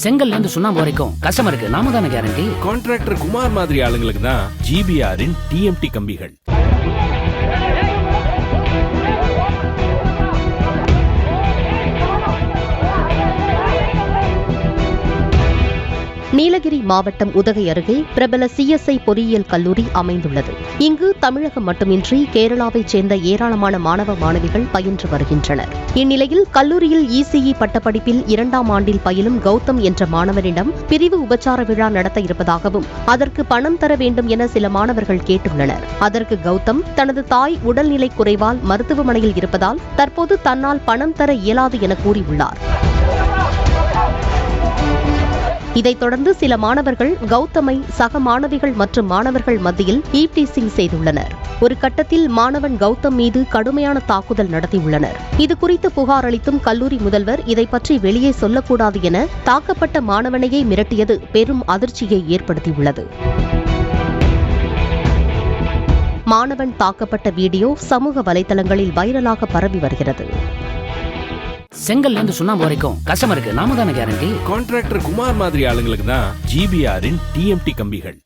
செங்கல்ல இருந்து சுண்ணாம்பு வரைக்கும் கஸ்டமருக்கு நாம தானே கேரண்டி. கான்ட்ராக்டர் குமார் மாதிரி ஆளுங்களுக்கு தான் ஜிபிஆரின் டிஎம்டி கம்பிகள். நீலகிரி மாவட்டம் உதகை அருகே பிரபல சிஎஸ்ஐ பொறியியல் கல்லூரி அமைந்துள்ளது. இங்கு தமிழகம் மட்டுமின்றி கேரளாவைச் சேர்ந்த ஏராளமான மாணவ மாணவிகள் பயின்று வருகின்றனர். இந்நிலையில் கல்லூரியில் இசிஇ பட்டப்படிப்பில் 2ஆம் ஆண்டில் பயிலும் கௌதம் என்ற மாணவனிடம் பிரிவு உபச்சார விழா நடத்த இருப்பதாகவும் அதற்கு பணம் தர வேண்டும் என சில மாணவர்கள் கேட்டுள்ளனர். அதற்கு கௌதம் தனது தாய் உடல்நிலை குறைவால் மருத்துவமனையில் இருப்பதால் தற்போது தன்னால் பணம் தர இயலாது என கூறியுள்ளார். இதைத் தொடர்ந்து சில மாணவர்கள் கௌதமை சக மாணவிகள் மற்றும் மாணவர்கள் மத்தியில் ஈவ்டீசிங் செய்துள்ளனர். ஒரு கட்டத்தில் மாணவன் கௌதம் மீது கடுமையான தாக்குதல் நடத்தியுள்ளனர். இதுகுறித்து புகார் அளித்தும் கல்லூரி முதல்வர் இதை பற்றி வெளியே சொல்லக்கூடாது என தாக்கப்பட்ட மாணவனையே மிரட்டியது பெரும் அதிர்ச்சியை ஏற்படுத்தியுள்ளது. மாணவன் தாக்கப்பட்ட வீடியோ சமூக வலைதளங்களில் வைரலாக பரவி வருகிறது. செங்கல்ல இருந்து சுண்ணாம்பு வரைக்கும் கஸ்டமருக்கு நாம தானே கேரண்டி. கான்ட்ராக்டர் குமார் மாதிரி ஆளுங்களுக்கு தான் ஜிபிஆரின் டிஎம்டி கம்பிகள்.